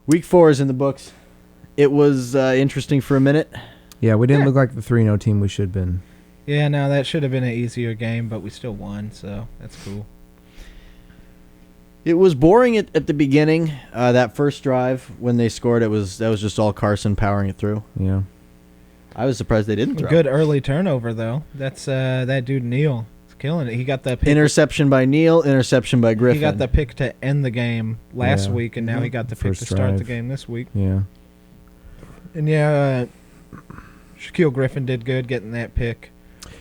Week 4 is in the books. It was interesting for a minute. Yeah, we didn't look like the 3-0 team we should have been. Yeah, no, that should have been an easier game, but we still won, so that's cool. It was boring at the beginning. That first drive when they scored, that was just all Carson powering it through. Yeah. I was surprised they didn't throw. Good early turnover, though. That's that dude Neal. He's killing it. He got the pick. Interception by Neal, interception by Griffin. He got the pick to end the game last week, and now he got the pick to start the game this week. Yeah. And yeah, Shaquille Griffin did good getting that pick.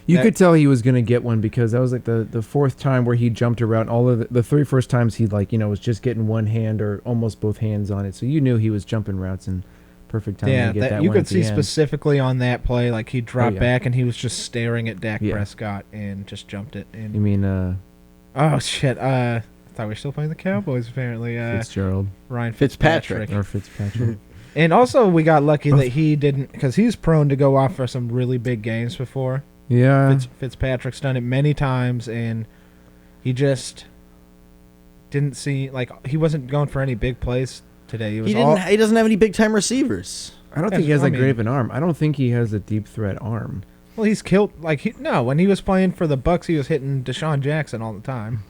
You could tell he was going to get one because that was like the fourth time where he jumped around. All of the three first times he was just getting one hand or almost both hands on it. So you knew he was jumping routes and perfect time to get that you one could at the see end. Specifically on that play, like he dropped back and he was just staring at Dak Prescott and just jumped it. And you mean oh shit! I thought we were still playing the Cowboys. Apparently, Fitzgerald, Ryan Fitzpatrick. And also, we got lucky that he didn't, because he's prone to go off for some really big games before. Yeah. Fitzpatrick's done it many times, and he just didn't see, he wasn't going for any big plays today. He doesn't have any big-time receivers. I don't think he has that great of an arm. I don't think he has a deep threat arm. Well, he's killed, when he was playing for the Bucs, he was hitting Deshaun Jackson all the time.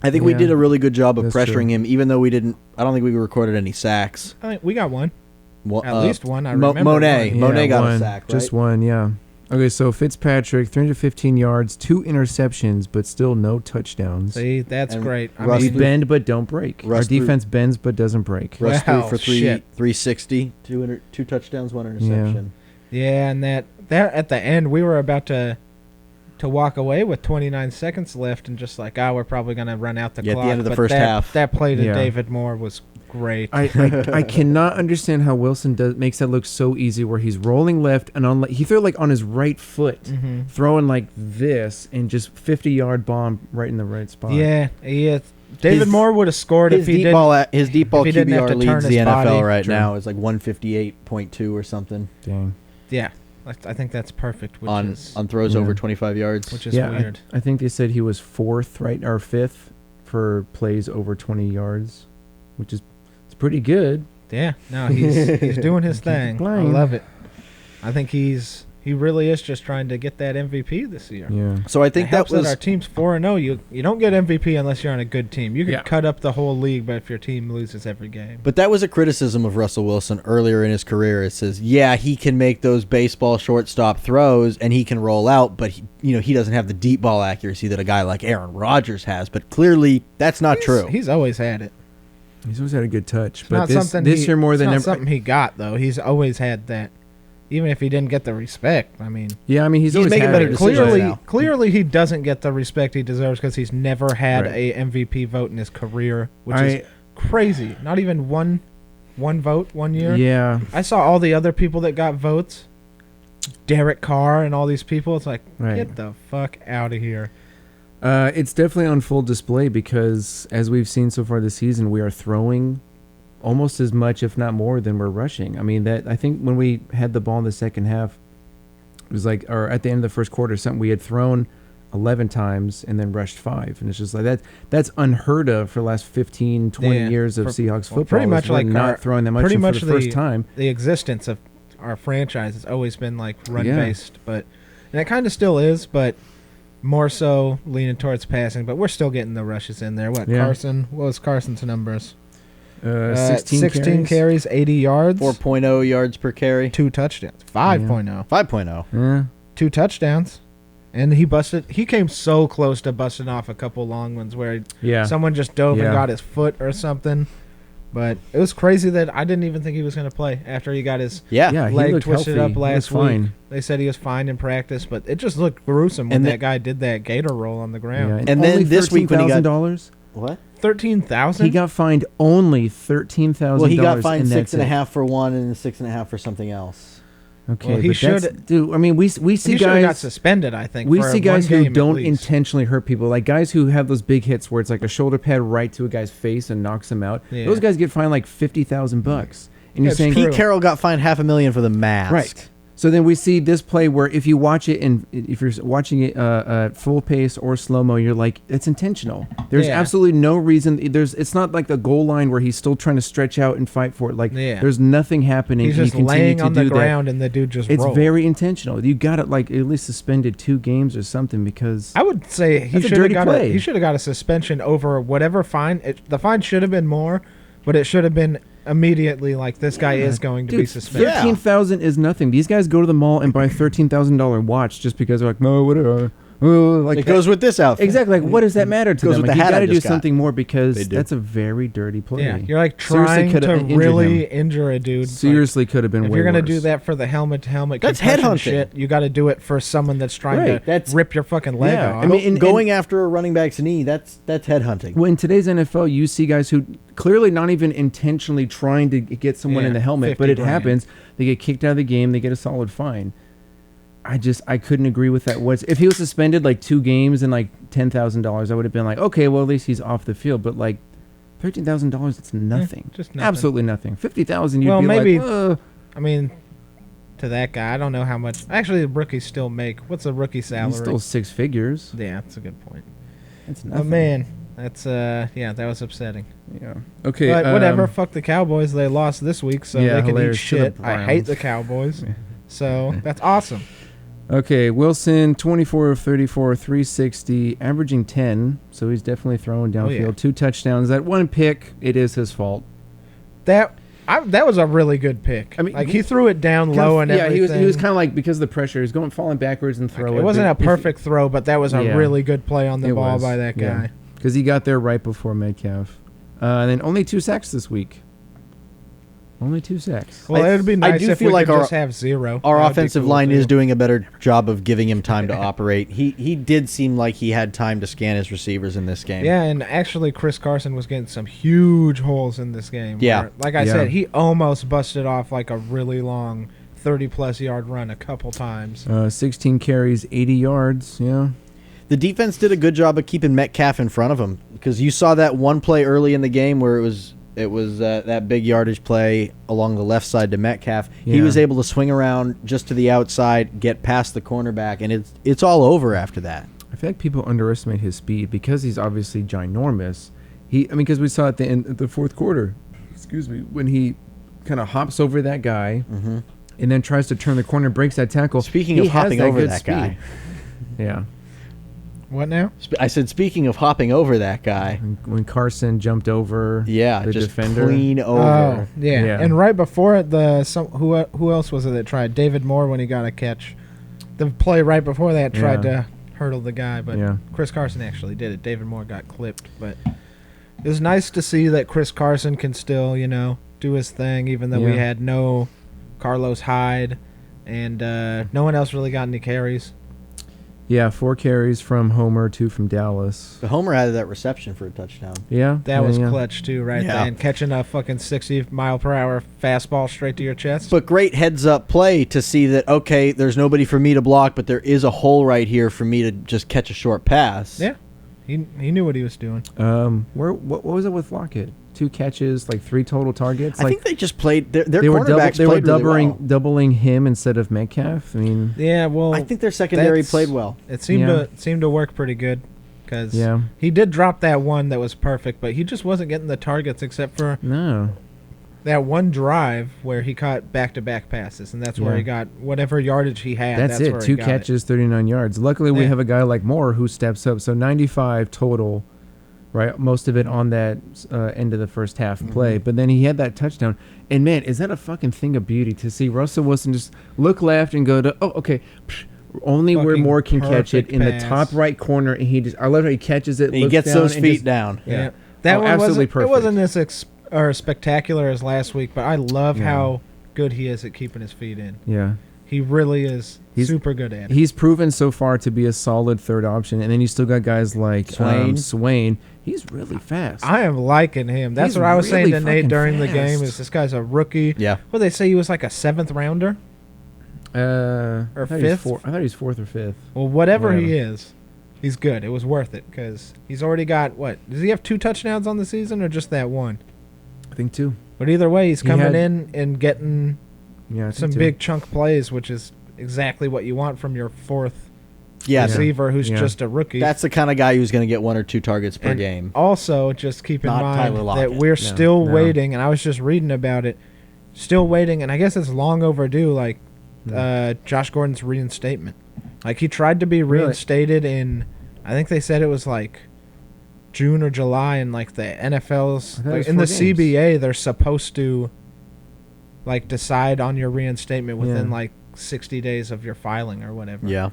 I think we did a really good job of pressuring him, even though I don't think we recorded any sacks. I think we got one. Well, at least one. I remember. Monet got a sack, right? Just one, yeah. Okay, so Fitzpatrick, 315 yards, 2 interceptions, but still no touchdowns. See, that's great. We bend but don't break. Our defense bends but doesn't break. Russ threw for 360, 2 touchdowns, 1 interception. Yeah, and that at the end, we were about to walk away with 29 seconds left and just we're probably going to run out the clock. At the end of the first half. That play to David Moore was great. I cannot understand how Wilson makes that look so easy where he's rolling left and he threw on his right foot, throwing like this and just 50-yard bomb right in the right spot. Yeah. David Moore would have scored if he didn't. His deep ball QBR leads the NFL right now. It's like 158.2 or something. Dang. Yeah. I think that's perfect. On throws over 25 yards. Which is weird. I think they said he was 4th, right, or 5th for plays over 20 yards, which is pretty good. Yeah. No, he's doing his thing. I love it. I think he really is just trying to get that MVP this year. Yeah. So I think that our team's 4-0. You don't get MVP unless you're on a good team. You can cut up the whole league, but if your team loses every game. But that was a criticism of Russell Wilson earlier in his career. It says, he can make those baseball shortstop throws and he can roll out, but he doesn't have the deep ball accuracy that a guy like Aaron Rodgers has. But clearly, that's not true. He's always had it. He's always had a good touch. It's but not this year more than ever, something he got though. He's always had that. Even if he didn't get the respect, I mean... Yeah, I mean, he's always making better decisions. Clearly, he doesn't get the respect he deserves because he's never had a MVP vote in his career, which is crazy. Not even one vote 1 year. Yeah. I saw all the other people that got votes. Derek Carr and all these people. It's like, get the fuck out of here. It's definitely on full display because, as we've seen so far this season, we are throwing almost as much, if not more, than we're rushing. I mean, I think when we had the ball in the second half, it was or at the end of the first quarter, something we had thrown 11 times and then rushed 5. And it's just like that. That's unheard of for the last 15, 20 years of Seahawks football. Pretty much like not throwing that much for the first time. The existence of our franchise has always been run-based. And it kind of still is, but more so leaning towards passing. But we're still getting the rushes in there. What was Carson's numbers? 16 carries, 80 yards. 4.0 yards per carry. 2 touchdowns. 5.0. 5.0. Yeah. 2 touchdowns. And he came so close to busting off a couple long ones where someone just dove and got his foot or something. But it was crazy that I didn't even think he was going to play after he got his leg twisted up last week. They said he was fine in practice, but it just looked gruesome when that guy did that gator roll on the ground. Yeah, and then this week when he got $13,000. What? $13,000? He got fined only $13,000. Well, he got fined 6.5 for one and 6.5 for something else. Okay, well, he should. Dude, I mean, we see guys got suspended. I think we see guys who don't intentionally hurt people, like guys who have those big hits where it's like a shoulder pad right to a guy's face and knocks him out. Yeah. Those guys get fined like $50,000, and you're saying Pete Carroll got fined $500,000 for the mask. Right. So then we see this play where if you watch it and if you're watching it at full pace or slow-mo, you're like, it's intentional. There's absolutely no reason. It's not like the goal line where he's still trying to stretch out and fight for it. Like there's nothing happening. He's just laying on the ground and the dude just rolls. It's very intentional. You got it like at least suspended 2 games or something because I would say he should have got a suspension over whatever fine. The fine should have been more, but it should have been immediately like this guy is going to be suspended. $13,000 is nothing. These guys go to the mall and buy $13,000 watch just because they're like, no, whatever. Like it goes with this outfit. Exactly. Like, what does that matter to them? Like, you got to do something more because that's a very dirty play. Yeah, you're like trying to really injure a dude. Seriously, could have been. If way you're gonna worse. do that for the helmet, that's headhunting shit. You got to do it for someone that's trying to rip your fucking leg off. I mean, going after a running back's knee, that's headhunting. Well, in today's NFL, you see guys who clearly not even intentionally trying to get someone in the helmet, but it happens. They get kicked out of the game. They get a solid fine. I couldn't agree with that. If he was suspended like 2 games and like $10,000, I would have been like, okay, well at least he's off the field. But like $13,000, it's nothing. Just nothing. Absolutely nothing. $50,000, you'd be maybe, like, I mean, to that guy, I don't know how much. Actually, the rookies still make. What's a rookie salary? He's still 6 figures. Yeah, that's a good point. That's nothing. But man, that's that was upsetting. Yeah. Okay. But whatever. Fuck the Cowboys. They lost this week, so they can eat shit. I hate the Cowboys. So that's awesome. Okay, Wilson, 24 of 34, 360, averaging 10, so he's definitely throwing downfield. 2 touchdowns. That 1 pick, it is his fault. That was a really good pick. I mean, like he threw it down low and everything. Yeah, he was kind of like, because of the pressure, he's falling backwards and throw it. It wasn't a perfect throw, but that was a really good play on the ball by that guy. Because he got there right before Metcalf. And then only 2 sacks this week. Only 2 sacks. Well, it would be nice if we could just have 0. Our offensive line is doing a better job of giving him time to operate. He did seem like he had time to scan his receivers in this game. Yeah, and actually Chris Carson was getting some huge holes in this game. Yeah. Where, like I said, he almost busted off like a really long 30-plus yard run a couple times. 16 carries, 80 yards, yeah. The defense did a good job of keeping Metcalf in front of him because you saw that one play early in the game where it was that big yardage play along the left side to Metcalf. Yeah. He was able to swing around just to the outside, get past the cornerback, and it's all over after that. I feel like people underestimate his speed because he's obviously ginormous. Because we saw at the end of the fourth quarter, when he kind of hops over that guy and then tries to turn the corner, breaks that tackle. Speaking of hopping over that guy. Yeah. What now? I said, speaking of hopping over that guy. When Carson jumped over the just defender. Clean over. Oh, yeah. And right before it, who else was it that tried? David Moore when he got a catch. The play right before that tried to hurdle the guy, but Chris Carson actually did it. David Moore got clipped. But it was nice to see that Chris Carson can still, do his thing, even though we had no Carlos Hyde and no one else really got any carries. Yeah, 4 carries from Homer, 2 from Dallas. The Homer had that reception for a touchdown. Yeah. That was clutch, too, right there. And catching a fucking 60-mile-per-hour fastball straight to your chest. But great heads-up play to see that, okay, there's nobody for me to block, but there is a hole right here for me to just catch a short pass. Yeah. He knew what he was doing. What was it with Lockett? 2 catches, like 3 total targets. I think they just played. Their cornerbacks played really well. Doubling him instead of Metcalf. I mean, I think their secondary played well. It seemed to work pretty good because he did drop that one that was perfect, but he just wasn't getting the targets except for that one drive where he caught back-to-back passes, and that's where he got whatever yardage he had. That's it. 2 catches, 39 yards. Luckily, we have a guy like Moore who steps up. So 95 total. Right, most of it on that end of the first half play. But then he had that touchdown. And, man, is that a fucking thing of beauty to see Russell Wilson just look left and go to, only fucking where Moore can catch it in the top right corner. And I love how he catches it. And he gets those feet down. Yeah. That one absolutely perfect. It wasn't as spectacular as last week, but I love how good he is at keeping his feet in. Yeah. He really is super good at it. He's proven so far to be a solid third option. And then you still got guys like Swain. He's really fast. I am liking him. That's what I was saying to Nate during the game is this guy's a rookie. Yeah. What, they say he was like a 7th rounder? Or 5th? I thought he was 4th or 5th. Well, whatever he is, he's good. It was worth it because he's already got, does he have 2 touchdowns on the season or just that one? I think 2. But either way, he's coming in and getting some big chunk plays, which is exactly what you want from your fourth receiver who's just a rookie. That's the kind of guy who's going to get 1 or 2 targets per game. Also, just keep in mind that we're still waiting, and I was just reading about it, still waiting, and I guess it's long overdue, like Josh Gordon's reinstatement. Like, he tried to be reinstated in, I think they said it was like June or July, and like the NFL's, like, in the CBA, they're supposed to like decide on your reinstatement within like 60 days of your filing or whatever. Yeah.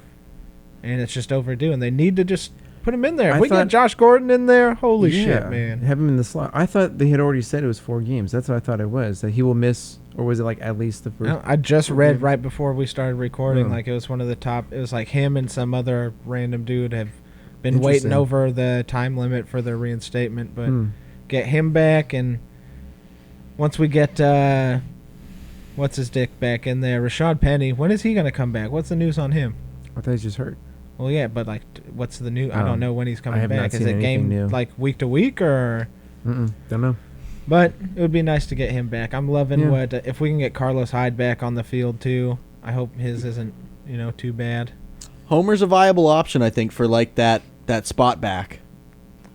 And it's just overdue, and they need to just put him in there. If we got Josh Gordon in there, holy shit, man. Have him in the slot. I thought they had already said it was 4 games. That's what I thought it was, that he will miss, or was it like at least the first? No, I just read right before we started recording, like it was one of the top, it was like him and some other random dude have been waiting over the time limit for their reinstatement, but get him back, and once we get, what's his dick back in there, Rashad Penny, when is he going to come back? What's the news on him? I thought he's just hurt. Well, yeah, but like, what's the new? I don't know when he's coming back. Is it game like week to week or? Don't know. But it would be nice to get him back. I'm loving what if we can get Carlos Hyde back on the field too. I hope his isn't too bad. Homer's a viable option, I think, for like that spot back.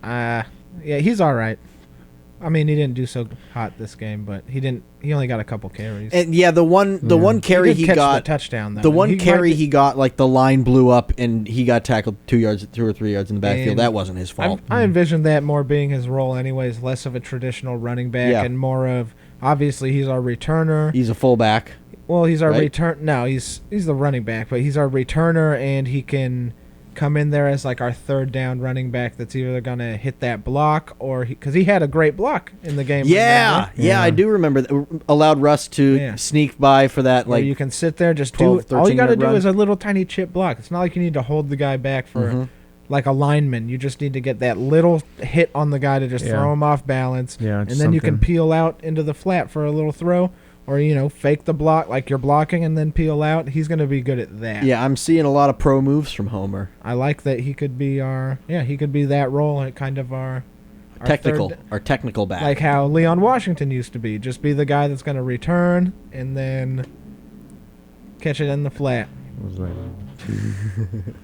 Yeah, he's all right. I mean, he didn't do so hot this game, but he only got a couple carries. And the one carry he got the touchdown though. The one carry he got, like, the line blew up and he got tackled 2 or 3 yards in the backfield. That wasn't his fault. I envisioned that more being his role anyways, less of a traditional running back and more of, obviously he's our returner. He's a fullback. Well, he's our No, he's the running back, but he's our returner, and he can come in there as like our third down running back that's either going to hit that block or because he had a great block in the game. Yeah, I do remember that. Allowed Russ to sneak by for that. Like, you can sit there, just 12, do all you got to do is a little tiny chip block. It's not like you need to hold the guy back for like a lineman. You just need to get that little hit on the guy to just throw him off balance. Yeah, and then you can peel out into the flat for a little throw. Or, fake the block like you're blocking and then peel out. He's going to be good at that. Yeah, I'm seeing a lot of pro moves from Homer. I like that he could be he could be that role at kind of our technical back. Like how Leon Washington used to be. Just be the guy that's going to return and then catch it in the flat.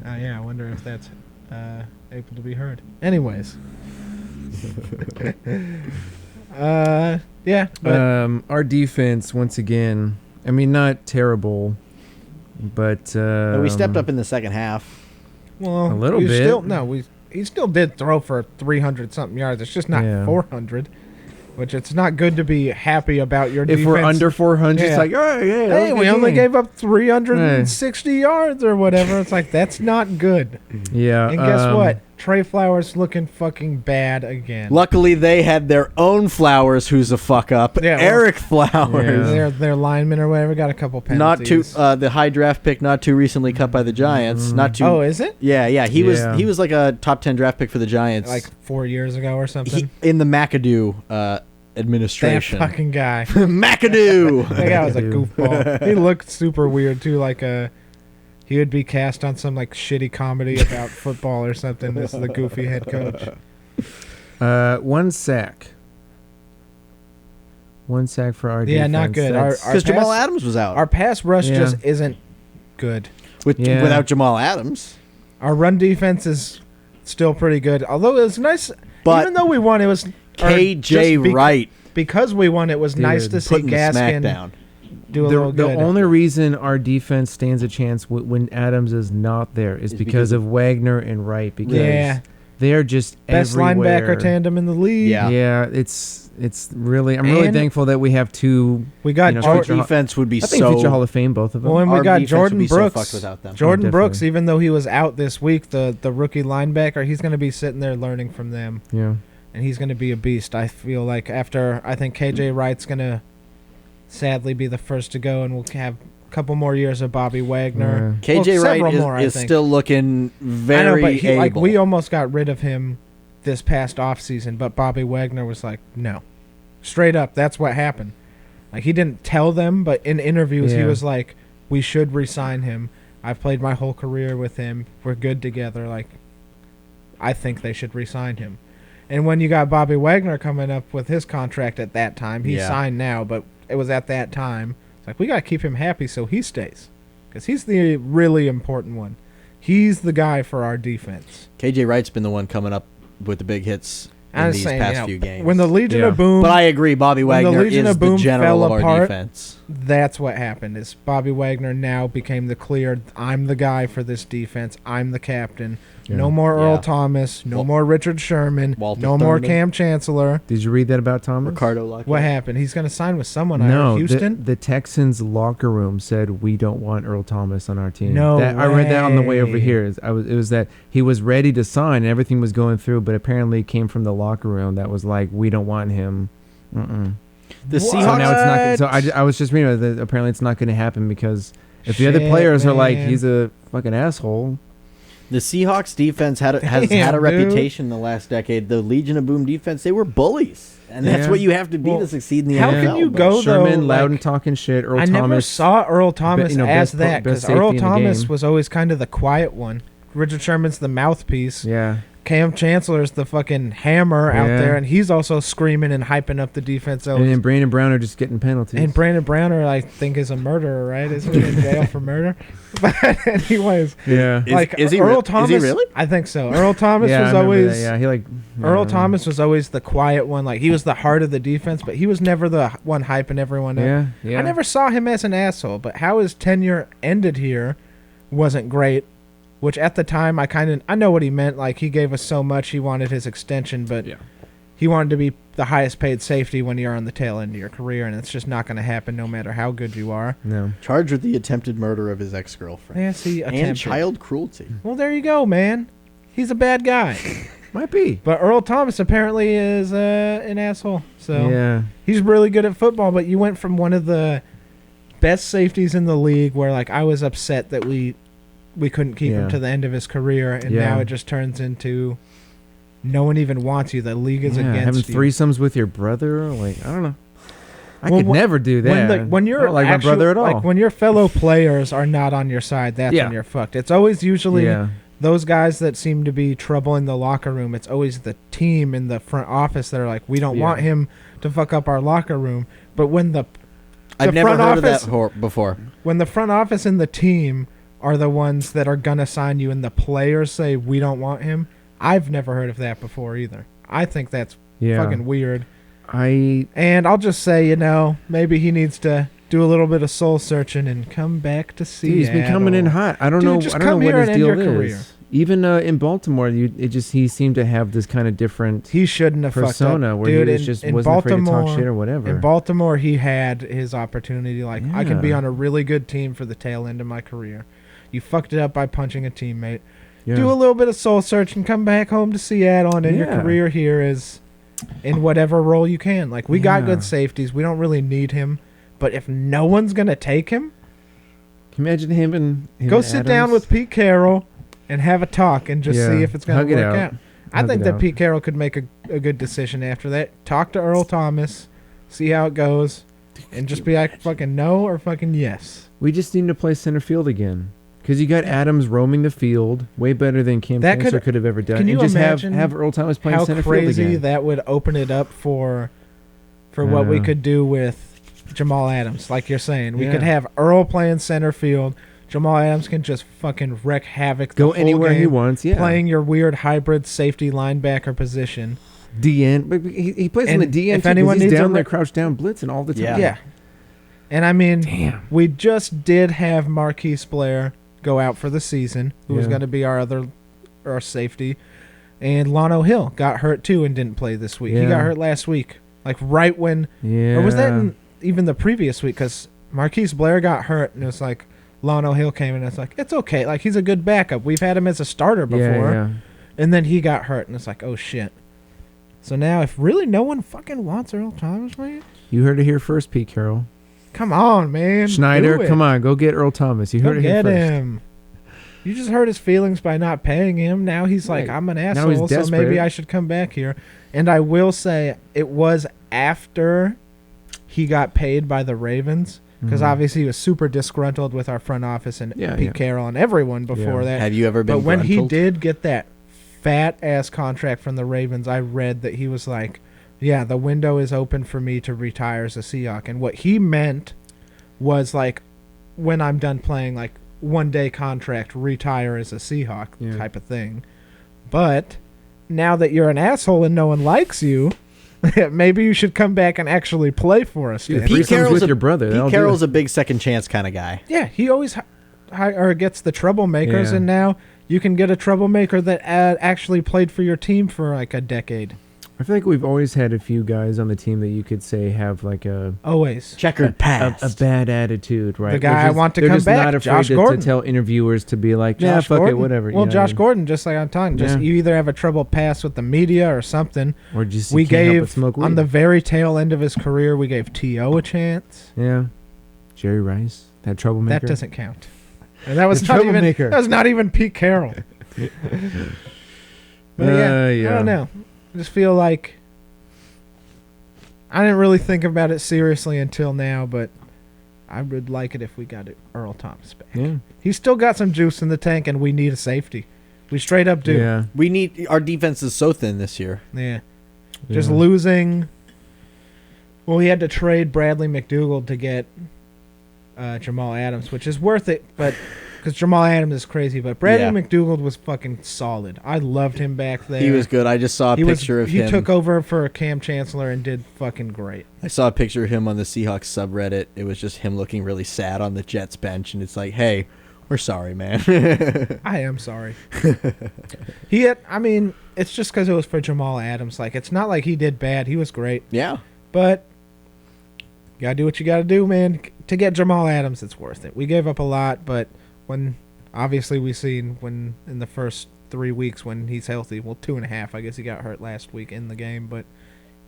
I wonder if that's able to be heard. Anyways. Our defense, once again, I mean, not terrible, but we stepped up in the second half. Well, a little bit. He still did throw for 300 something yards. It's just not 400, which it's not good to be happy about your defense. If we're under 400, it's like, hey, we only gave up 360 yards or whatever. It's like, that's not good. Yeah. And guess what? Trey Flowers looking fucking bad again. Luckily, they had their own Flowers, who's a fuck up. Yeah, Eric Flowers. Yeah. Their lineman or whatever got a couple penalties. The high draft pick not too recently cut by the Giants. Not too. Oh, is it? Yeah. He was like a top 10 draft pick for the Giants. Like 4 years ago or something? In the McAdoo administration. That fucking guy. McAdoo. That guy was a goofball. He looked super weird, too, like he would be cast on some like shitty comedy about football or something. This is the goofy head coach. 1 sack. 1 sack for our defense. Yeah, not good. Because Jamal Adams was out. Our pass rush just isn't good. Without Jamal Adams. Our run defense is still pretty good. Although it was nice. But even though we won, it was KJ Wright. Because we won, it was nice to see Gaskin down. Do a little good. The only reason our defense stands a chance when Adams is not there is because of Wagner and Wright. Because they're just best everywhere. Linebacker tandem in the league. Yeah. It's really. I'm really thankful that we have two. We got our defense would be I think future Hall of Fame, both of them. Well, and we got Jordan Brooks. So fucked without them. Jordan Brooks, even though he was out this week, the rookie linebacker, he's going to be sitting there learning from them. Yeah, and he's going to be a beast. I feel like after I think KJ Wright's going to sadly be the first to go, and we'll have a couple more years of Bobby Wagner. Yeah. KJ Wright is still looking very able. We almost got rid of him this past offseason, but Bobby Wagner was like, no. Straight up, that's what happened. Like, he didn't tell them, but in interviews he was like, we should re-sign him. I've played my whole career with him. We're good together. Like, I think they should re-sign him. And when you got Bobby Wagner coming up with his contract at that time, he's signed now, but it was at that time. Like, we got to keep him happy so he stays. Because he's the really important one. He's the guy for our defense. KJ Wright's been the one coming up with the big hits in these past few games. When the Legion of Boom... But I agree, Bobby Wagner is the general of our defense. That's what happened, is Bobby Wagner now became the clear, I'm the guy for this defense. I'm the captain. Yeah. No more Earl Thomas. No more Richard Sherman. Walter no Thurman. More Cam Chancellor. Did you read that about Thomas? Ricardo Luckett. What happened? He's going to sign with someone. No, Houston? The Texans locker room said we don't want Earl Thomas on our team. No I read that on the way over here. It was that he was ready to sign and everything was going through, but apparently it came from the locker room that was like, we don't want him. The Seahawks. So now it's not. So I was just reading that apparently it's not going to happen because if the other players are like, he's a fucking asshole. The Seahawks defense has had a reputation in the last decade. The Legion of Boom defense, they were bullies. And that's what you have to be to succeed in the NFL. How can you go, Sherman, though, loud and talking shit. Earl Thomas. I never saw Earl Thomas as that, because Earl Thomas was always kind of the quiet one. Richard Sherman's the mouthpiece. Yeah. Cam Chancellor's the fucking hammer out there, and he's also screaming and hyping up the defense. And Brandon Browner just getting penalties. And Brandon Browner, I think, is a murderer, right? Isn't he in jail for murder? But anyways, is he Earl Thomas? Is he really? I think so. Earl Thomas was always Earl Thomas was always the quiet one. Like, he was the heart of the defense, but he was never the one hyping everyone up. I never saw him as an asshole, but how his tenure ended here wasn't great. Which at the time I know what he meant. Like, he gave us so much, he wanted his extension, but he wanted to be the highest paid safety when you're on the tail end of your career, and it's just not going to happen no matter how good you are. No. Charged with the attempted murder of his ex-girlfriend. Yeah, see, and child cruelty. Well, there you go, man. He's a bad guy. Might be. But Earl Thomas apparently is an asshole. So he's really good at football, but you went from one of the best safeties in the league where, like, I was upset that we couldn't keep him to the end of his career, and now it just turns into no one even wants you. The league is against having you. Threesomes with your brother, like, I don't know. I could never do that. When you're I don't like my brother at all. Like, when your fellow players are not on your side, that's when you're fucked. It's always usually those guys that seem to be trouble in the locker room. It's always the team in the front office that are like, we don't want him to fuck up our locker room. But when I've never heard of that before. When the front office and the team are the ones that are going to sign you and the players say we don't want him, I've never heard of that before either. I think that's fucking weird. And I'll just say, maybe he needs to do a little bit of soul searching and come back to Seattle. He's been coming in hot. I don't know what his deal is. Even in Baltimore, he seemed to have this kind of different he shouldn't have persona fucked up. Where he just wasn't afraid to talk shit or whatever. In Baltimore, he had his opportunity. Like, I could be on a really good team for the tail end of my career. You fucked it up by punching a teammate. Yeah. Do a little bit of soul search and come back home to Seattle, and end your career here is in whatever role you can. Like, we got good safeties. We don't really need him. But if no one's going to take him, can you imagine him and go sit down with Pete Carroll and have a talk and just see if it's going to work out. I think that Pete Carroll could make a good decision after that. Talk to Earl Thomas, see how it goes, and just be like fucking no or fucking yes. We just need to play center field again. Because you got Adams roaming the field way better than Cam Chancellor could have ever done. Can you just imagine have Earl Thomas playing center field again? How crazy that would open it up for what we could do with Jamal Adams, like you're saying. We could have Earl playing center field. Jamal Adams can just fucking wreak havoc. Go anywhere he wants, playing your weird hybrid safety linebacker position. DN, but he plays in the DN too, he's down there crouched down blitzing all the time. Yeah. And I mean, we just did have Marquise Blair go out for the season, who was going to be our safety. And Lano Hill got hurt too and didn't play this week. He got hurt last week. Like right when, or was that even the previous week? Because Marquise Blair got hurt and it was like Lano Hill came in and it's like, it's okay. Like, he's a good backup. We've had him as a starter before. And then he got hurt and it's like, oh shit. So now if really no one fucking wants Earl Thomas, man. You heard it here first, Pete Carroll. Come on, man. Schneider, come on. Go get Earl Thomas. You heard it here first. Him. You just hurt his feelings by not paying him. Now he's like, I'm an asshole, so maybe I should come back here. And I will say it was after he got paid by the Ravens, because obviously he was super disgruntled with our front office and Pete Carroll and everyone before that. Have you ever been But when gruntled? he did get that fat-ass contract from the Ravens, I read that he was like, the window is open for me to retire as a Seahawk. And what he meant was like, when I'm done playing, like, one-day contract, retire as a Seahawk type of thing. But now that you're an asshole and no one likes you, maybe you should come back and actually play for us. Dude, Pete Carroll's with your brother. Pete Carroll's a big second chance kind of guy. Yeah, he always gets the troublemakers, and now you can get a troublemaker that actually played for your team for like a decade. I feel like we've always had a few guys on the team that you could say have like checkered past, a bad attitude, right? The guy I want to come back, they're just not afraid to tell interviewers to be like, yeah, fuck it, whatever. Well, Josh Gordon, just like I'm talking, you either have a trouble past with the media or something, or just we gave on the very tail end of his career, we gave T.O. a chance. Yeah, Jerry Rice, that troublemaker. That doesn't count. And that was not even Pete Carroll. But I don't know. I just feel like I didn't really think about it seriously until now, but I would like it if we got Earl Thomas back. Yeah. He's still got some juice in the tank, and we need a safety. We straight up do. Yeah. We need our defense is so thin this year. Yeah. Just losing. Well, we had to trade Bradley McDougald to get Jamal Adams, which is worth it, but because Jamal Adams is crazy, but Bradley McDougald was fucking solid. I loved him back there. He was good. I just saw a picture of him. He took over for Cam Chancellor and did fucking great. I saw a picture of him on the Seahawks subreddit. It was just him looking really sad on the Jets bench, and it's like, hey, we're sorry, man. I am sorry. It's just because it was for Jamal Adams. Like, it's not like he did bad. He was great. Yeah. But you got to do what you got to do, man. To get Jamal Adams, it's worth it. We gave up a lot, but when obviously we seen when in the first 3 weeks when he's healthy, well, 2.5, I guess he got hurt last week in the game, but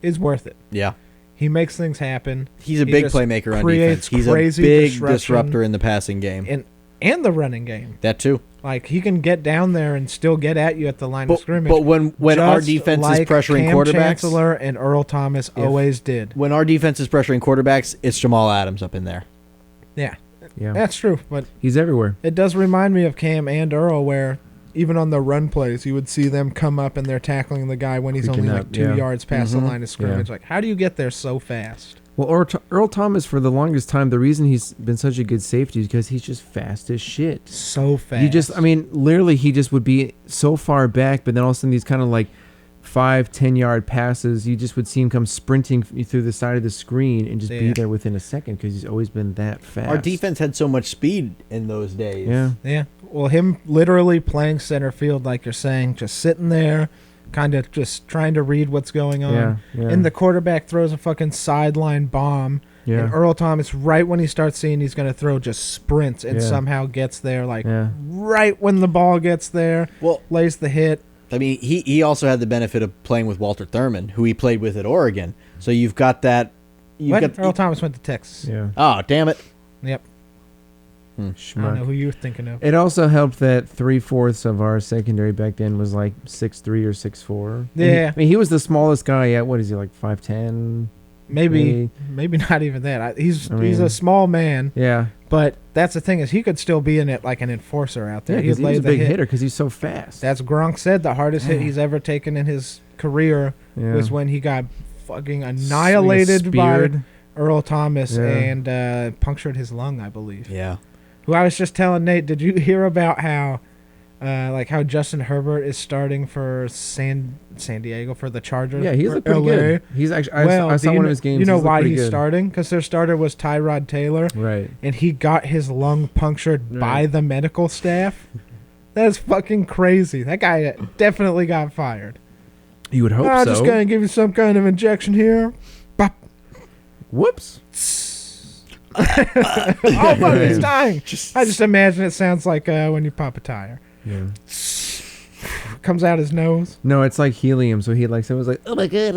it's worth it. Yeah. He makes things happen. He's a big playmaker on defense. He's a big disruptor in the passing game. And the running game. That too. Like, he can get down there and still get at you at the line of scrimmage. But when our defense is pressuring Cam quarterbacks, Chancellor and Earl Thomas always did. When our defense is pressuring quarterbacks, it's Jamal Adams up in there. Yeah. That's true, but he's everywhere. It does remind me of Cam and Earl, where even on the run plays, you would see them come up and they're tackling the guy when he's only like 2 yards past the line of scrimmage. Like, how do you get there so fast? Well, Earl Thomas, for the longest time, the reason he's been such a good safety is because he's just fast as shit. So fast. Literally, he just would be so far back, but then all of a sudden these kind of like 5-10 yard passes, you just would see him come sprinting through the side of the screen and just be there within a second because he's always been that fast. Our defense had so much speed in those days. Yeah. Well, him literally playing center field, like you're saying, just sitting there, kind of just trying to read what's going on. Yeah. And the quarterback throws a fucking sideline bomb. Yeah. And Earl Thomas, right when he starts seeing he's going to throw, just sprints and somehow gets there, right when the ball gets there, lays the hit. I mean, he also had the benefit of playing with Walter Thurman, who he played with at Oregon. So you've got that. Earl Thomas went to Texas. Yeah. Oh, damn it. Yep. I don't know who you were thinking of. It also helped that 3/4 of our secondary back then was like 6'3" or 6'4". Yeah. He was the smallest guy at, what is he, like 5'10"? Maybe not even that. He's a small man. Yeah. But that's the thing, is he could still be in it like an enforcer out there. Yeah, he's a big hitter because he's so fast. That's Gronk said the hardest hit he's ever taken in his career was when he got fucking annihilated by Earl Thomas and punctured his lung, I believe. Yeah. Who I was just telling Nate, did you hear about how Justin Herbert is starting for San Diego for the Chargers? Yeah, he's pretty good. He's actually I saw one of his games. You know why he's starting? Because their starter was Tyrod Taylor, right? And he got his lung punctured by the medical staff. That is fucking crazy. That guy definitely got fired. You would hope so. I'm just gonna give you some kind of injection here. Bop. Whoops. Oh fuck, he's dying. I just imagine it sounds like when you pop a tire. Yeah. Comes out his nose. No, it's like helium. So someone's like, oh my god,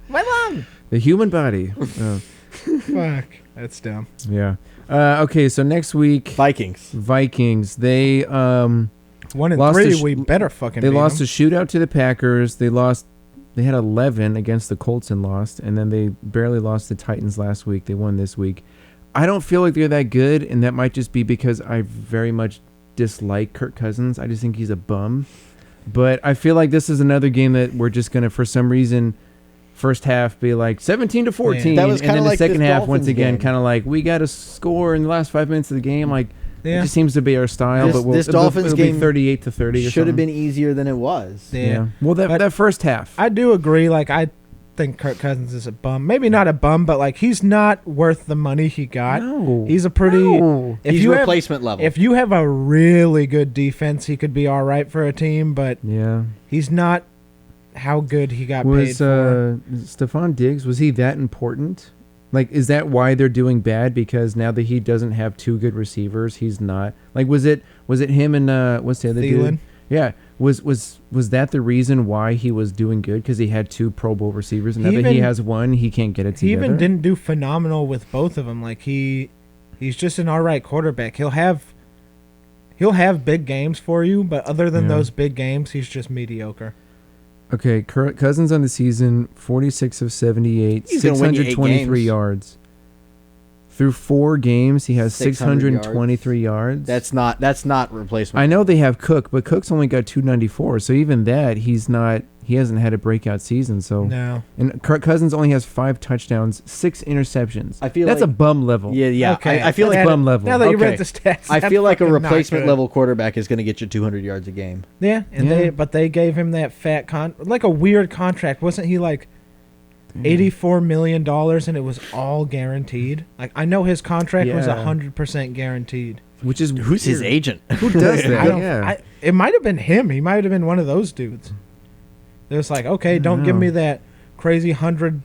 my lung. The human body. Oh. Fuck, that's dumb. Yeah. Okay, so next week, Vikings. They 1-3. We better fucking. They lost a shootout to the Packers. They had 11 against the Colts and lost, and then they barely lost the Titans last week. They won this week. I don't feel like they're that good, and that might just be because I very much dislike Kirk Cousins. I just think he's a bum. But I feel like this is another game that we're just going to, for some reason, first half be like 17-14, yeah. That was and then like the second half Dolphins once again game. kind of like we got to score in the last 5 minutes of the game. Like it just seems to be our style. This Dolphins game be 38-30. Should have been easier than it was. Yeah. Well, that first half, I do agree. Like I think Kirk Cousins is a bum. Maybe not a bum, but like he's not worth the money he got. No. He's a pretty. No. He's replacement level. If you have a really good defense, he could be all right for a team. But he's not how good he got paid for. Stephon Diggs, was he that important? Like, is that why they're doing bad? Because now that he doesn't have two good receivers, he's not. Like, was it him and what's the other dude? Yeah. Was that the reason why he was doing good? Because he had two Pro Bowl receivers, and now that he has one, he can't get it together. He even didn't do phenomenal with both of them. Like he's just an all right quarterback. He'll have big games for you, but other than those big games, he's just mediocre. Okay, Cousins on the season, 46 of 78, 623 yards. Through 4 games, he has 623 yards. That's not replacement. I know they have Cook, but Cook's only got 294. So even that, he hasn't had a breakout season. So no. And Cousins only has 5 touchdowns, 6 interceptions. I feel that's like, a bum level. Yeah. Okay. I feel like bum level. Now that you read the stats, I feel like a replacement level quarterback is going to get you 200 yards a game. Yeah, and they gave him that fat like a weird contract. Wasn't he like $84 million and it was all guaranteed? Like I know his contract was 100% guaranteed. Who's his agent? Who does that? It might have been him. He might have been one of those dudes. It was like, okay, don't give me that crazy $200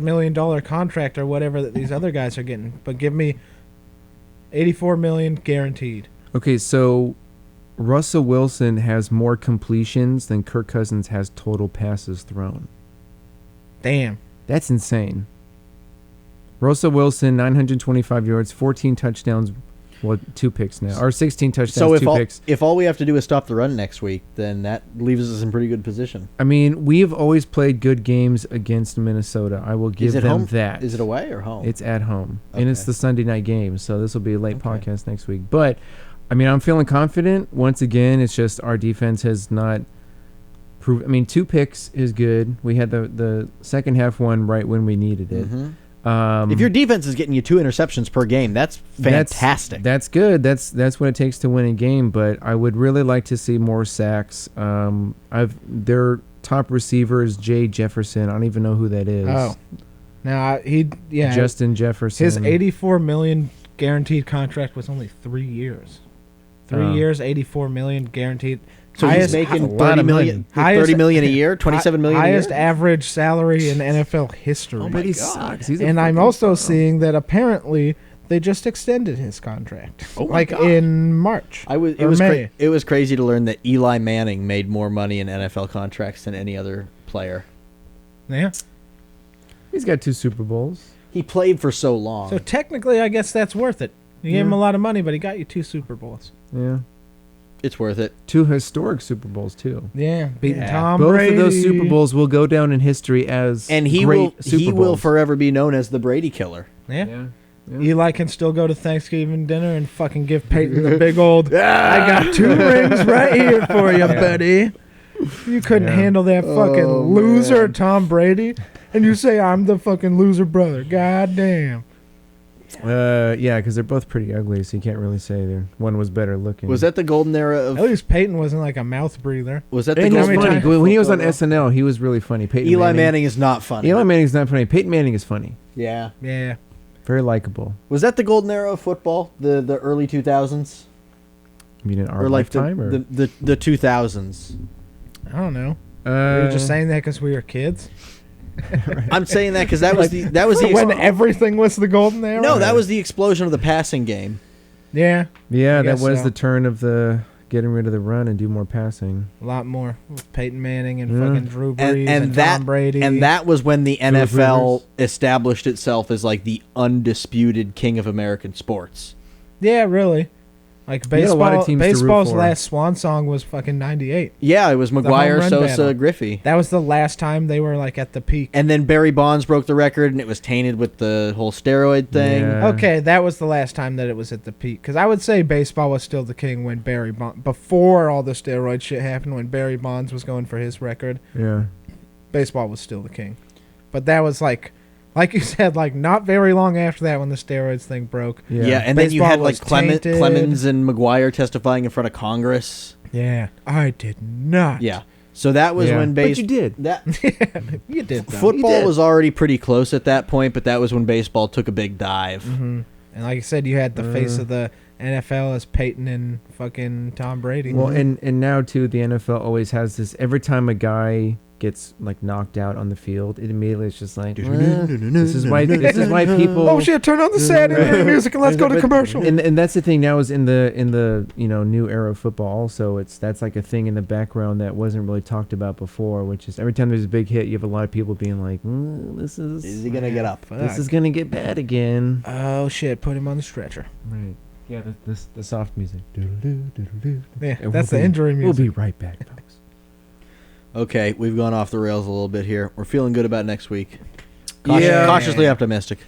million contract or whatever that these other guys are getting, but give me $84 million guaranteed. Okay, so Russell Wilson has more completions than Kirk Cousins has total passes thrown. Damn. That's insane. Russell Wilson, 925 yards, 14 touchdowns, 2 picks now. Or 16 touchdowns, 2 picks. If all we have to do is stop the run next week, then that leaves us in pretty good position. I mean, we've always played good games against Minnesota. I will give them home? that. Is it away or home? It's at home. Okay. And it's the Sunday night game, so this will be a late podcast next week. But, I mean, I'm feeling confident. Once again, it's just our defense has not proved. I mean, 2 picks is good. We had the second half one right when we needed it. Mm-hmm. If your defense is getting you 2 interceptions per game, that's fantastic. That's good. That's what it takes to win a game. But I would really like to see more sacks. Their top receiver is Jay Jefferson. I don't even know who that is. Oh, now Justin Jefferson. His $84 million guaranteed contract was only 3 years. 3 years, $84 million guaranteed. So he's making $30 million a year, $27 million a year? Highest average salary in NFL history. Oh, but he sucks. And I'm also seeing that apparently they just extended his contract. Oh my God. In March. It was crazy to learn that Eli Manning made more money in NFL contracts than any other player. Yeah. He's got 2 Super Bowls. He played for so long. So technically, I guess that's worth it. You gave him a lot of money, but he got you 2 Super Bowls. Yeah. It's worth it. 2 historic Super Bowls too. Yeah, beating Tom Both Brady. Both of those Super Bowls will go down in history as he will forever be known as the Brady killer. Yeah. Eli can still go to Thanksgiving dinner and fucking give Peyton the big old. I got 2 rings right here for you, buddy. You couldn't handle that fucking loser Tom Brady, and you say I'm the fucking loser brother. God damn. Yeah, because they're both pretty ugly, so you can't really say one was better looking. Was that the golden era of? At least Peyton wasn't like a mouth breather. Was that the golden era? When he was on SNL, he was really funny. Eli Manning is not funny. Eli Manning's not funny. Peyton Manning is funny. Yeah. Very likable. Was that the golden era of football? The early 2000s? You mean in our lifetime, or the 2000s? I don't know. Are you just saying that because we were kids? Right. I'm saying that because that was the when everything was the golden era. No, that was the explosion of the passing game. Yeah, that was the turn of the getting rid of the run and do more passing. A lot more with Peyton Manning and fucking Drew Brees and Tom Brady. And that was when the NFL established itself as like the undisputed king of American sports. Yeah, really. Like baseball's last swan song was fucking 98. Yeah, it was McGuire, Sosa, Griffey. That was the last time they were like at the peak. And then Barry Bonds broke the record, and it was tainted with the whole steroid thing. Yeah. Okay, that was the last time that it was at the peak. Because I would say baseball was still the king when before all the steroid shit happened, when Barry Bonds was going for his record. Yeah, baseball was still the king. But that was like you said, like not very long after that when the steroids thing broke. Yeah, and then you had like Clemens and McGuire testifying in front of Congress. Yeah, I did not. Yeah. So that was when but you did. You did. Though. Football was already pretty close at that point, but that was when baseball took a big dive. Mm-hmm. And like I said, you had the face of the NFL as Peyton and fucking Tom Brady. Well, and now too, the NFL always has this. Every time a guy gets like knocked out on the field, it immediately is just like this is why people. Oh shit! Turn on the Saturday music and let's go to commercial. And that's the thing now is in the new era of football. Also, that's like a thing in the background that wasn't really talked about before, which is every time there's a big hit, you have a lot of people being like, "This is he gonna get up? This is gonna get bad again." Oh shit! Put him on the stretcher. Right. Yeah, the soft music. Yeah, that's the injury music. We'll be right back, folks. Okay, we've gone off the rails a little bit here. We're feeling good about next week. Cautiously optimistic.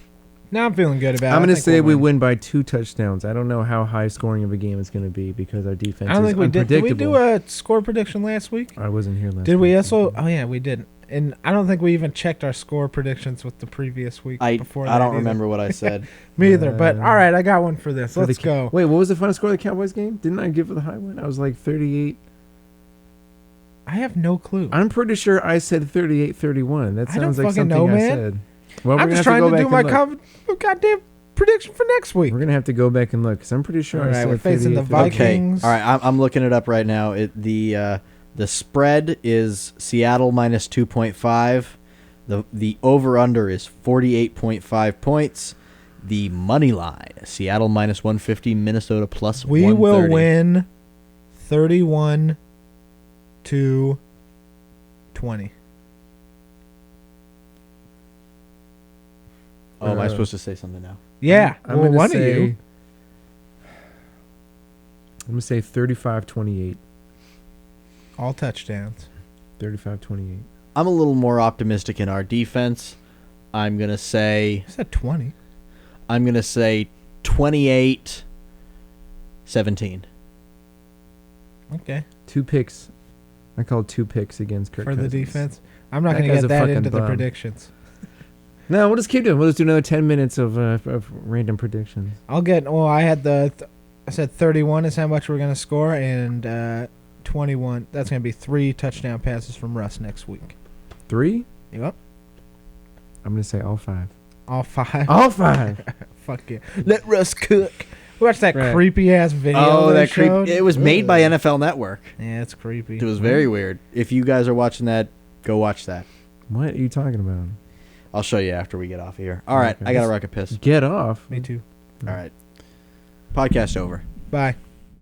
Now I'm feeling good about it. I'm going to say we win by 2 touchdowns. I don't know how high scoring of a game it's going to be because our defense is unpredictable. Did we do a score prediction last week? I wasn't here last week. Did we also? Oh, yeah, we did. And I don't think we even checked our score predictions with the previous week. I don't remember what I said. Me either. But, all right, I got one for this. Let's go. Wait, what was the final score of the Cowboys game? Didn't I give it the high one? I was like 38. I have no clue. I'm pretty sure I said 38-31. That sounds like something I said. Well, I'm just trying to do my goddamn prediction for next week. We're going to have to go back and look because I'm pretty sure I said we're facing the Vikings. Okay. All right, I'm looking it up right now. The spread is Seattle minus 2.5. The over-under is 48.5 points. The money line, Seattle minus 150, Minnesota plus 130. We will win 31-20. Oh, am I supposed to say something now? Yeah. I'm well, one of you. I'm going to say 35-28. All touchdowns. 35-28. I'm a little more optimistic in our defense. I'm going to say... I said 20. I'm going to say 28-17. Okay. 2 picks. I called 2 picks against Kirk Cousins. For the defense? I'm not going to get that into the predictions. No, we'll just keep doing. We'll just do another 10 minutes of random predictions. I said 31 is how much we're going to score, and 21. That's going to be 3 touchdown passes from Russ next week. 3? Yep. I'm going to say all 5. All 5? All 5. Fuck yeah. Let Russ cook. Watch that creepy-ass video. Oh, that creepy. It was made by NFL Network. Yeah, it's creepy. It was very weird. If you guys are watching that, go watch that. What are you talking about? I'll show you after we get off of here. All right, I got to rock a piss. Get off. Me too. All right. Podcast over. Bye.